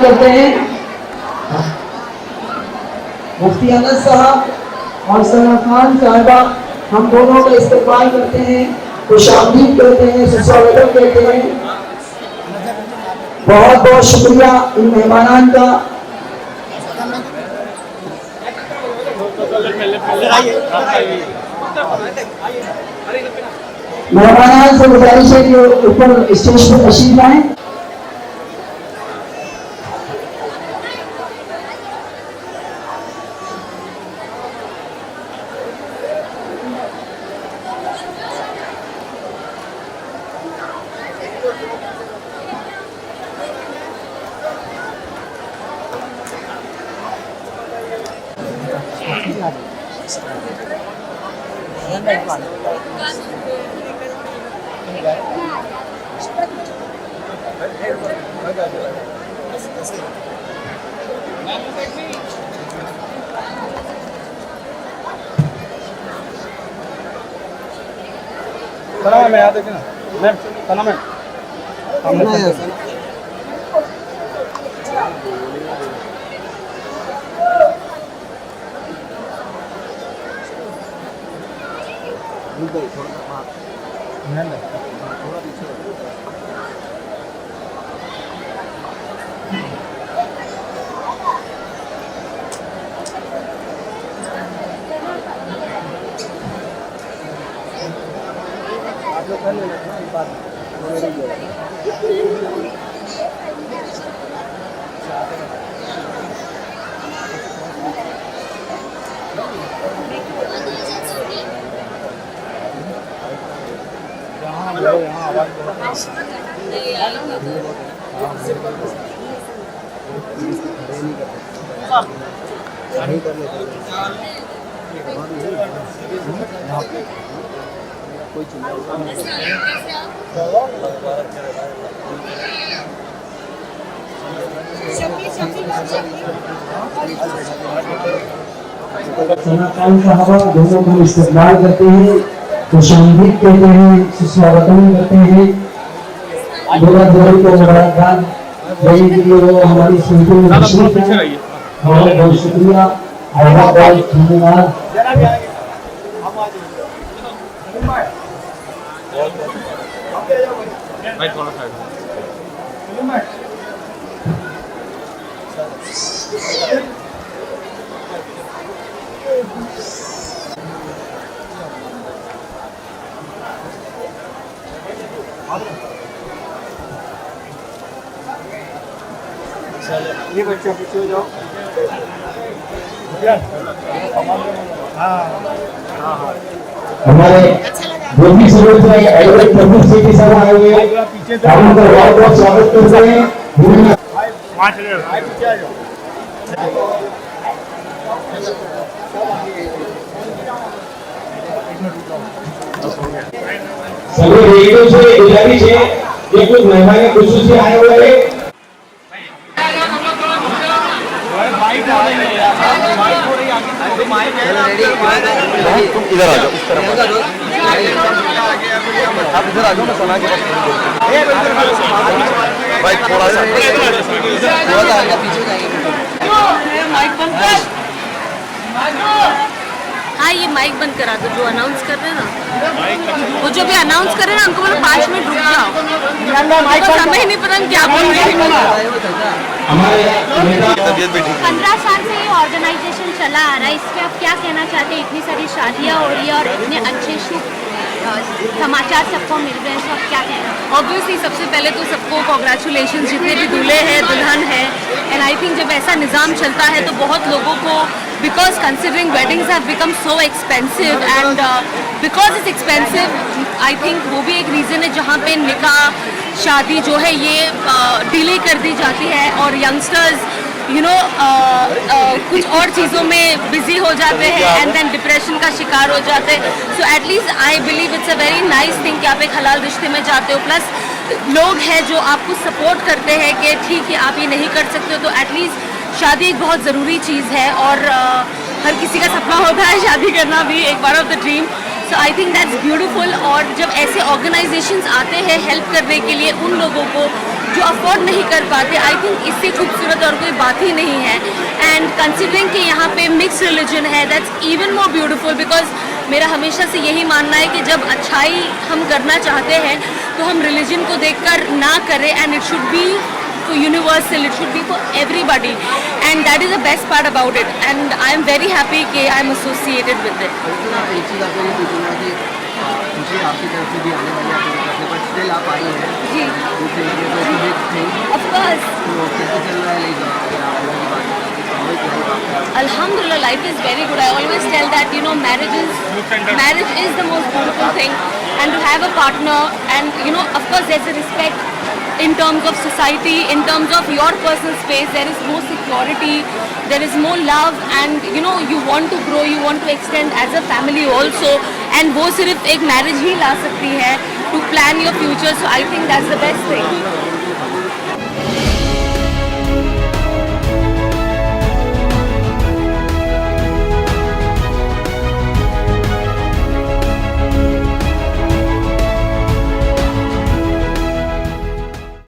करते हैं मुफ्ती अनस साहब और सना खान साहिबा, हम दोनों का इस्तेमाल करते हैं, खुशामदीद कहते हैं, सुस्वागतम कहते हैं। बहुत बहुत शुक्रिया इन मेहमानान का। मेहमानान से गुजारिश है कि ऊपर स्टेज पर तशरीफ लाएं। मैं यहाँ देखिए ना मैम, सना मैम सना खान साहबा दोनों को इस्तेमाल करते हैं, खुशामदीद कहते हैं, सुस्वागतम करते हैं। बहुत मुबारकबाद देने के लिए वो हमारी सुनते में तशरीफ है। बहुत बहुत शुक्रिया, बहुत बहुत धन्यवाद। ये बच्चा पीछे हो जाओ। हमारे जो भी जरूरत है एडवोकेट प्रभु सिटी साहब आए हुए हैं, हम उनका बहुत बहुत स्वागत करते हैं। सभी रेडियो से गुजारिश है कि कुछ मेहमान खुसूसी आए हुए हैं। इधर आ जाओ, इस तरफ आप इधर आ जाओ ना, सना के भाई थोड़ा सा हाँ ये माइक बंद करा दो, जो अनाउंस कर रहे हैं ना, वो जो भी अनाउंस कर रहे हैं ना, उनको बोलो 5 मिनट रुक जाओ, समय ही नहीं पता क्या बोल रहे हैं। 15 साल से ये ऑर्गेनाइजेशन चला आ रहा है, इसके आप क्या कहना चाहते हैं? इतनी सारी शादियाँ हो रही है और इतने अच्छे शुभ समाचार सबको मिल रहे हैं, तो आप क्या कहना? ऑब्वियसली सबसे पहले तो सबको कॉन्ग्रेचुलेशन, जितने भी दूल्हे हैं दुल्हन है। एंड आई थिंक जब ऐसा निज़ाम चलता है तो बहुत लोगों को, because considering weddings have become so expensive and because it's expensive, I think वो भी एक रीज़न है जहाँ पे निकाह शादी जो है ये डिले कर दी जाती है और यंगस्टर्स कुछ और चीज़ों में बिजी हो जाते हैं एंड देन डिप्रेशन का शिकार हो जाते हैं। So at least I believe it's a very nice thing कि आप एक हलाल रिश्ते में जाते हो, प्लस लोग हैं जो आपको सपोर्ट करते हैं कि ठीक है आप ये नहीं कर सकते हो, तो एटलीस्ट शादी एक बहुत ज़रूरी चीज़ है और हर किसी का सपना होता है शादी करना भी, एक बार of the dream. So I think that's beautiful. और जब ऐसे ऑर्गेनाइजेशंस आते हैं हेल्प करने के लिए उन लोगों को जो अफोर्ड नहीं कर पाते, आई थिंक इससे खूबसूरत और कोई बात ही नहीं है। एंड कंसिडरिंग कि यहाँ पे मिक्स रिलीजन है, that's even more beautiful, because मेरा हमेशा से यही मानना है कि जब अच्छाई हम करना चाहते हैं तो हम रिलीजन को देखकर ना करें, and it should be for universal, it should be for everybody, and that is the best part about it, and I am very happy कि I am associated with it. एक चीज़ आपको ये पूछूंगा कि खुशी आपकी तरफ से भी आने वाली है आपकी तरफ से, बट स्टिल आप आई हैं जी, दूसरे इंडिया को एक थिंग, of course. तो कैसे चल रहा है लाइक अगर आप लोगों की बात करें सामूहिक लाइफ आपका? Alhamdulillah, life is very good. I always tell that, you know, marriage is the most beautiful thing, and to have a partner, and you know, of course there's a respect in terms of society, in terms of your personal space, there is more security, there is more love, and you know, you want to grow, you want to extend as a family also, and वो सिर्फ एक marriage ही ला सकती है to plan your future, so I think that's the best thing.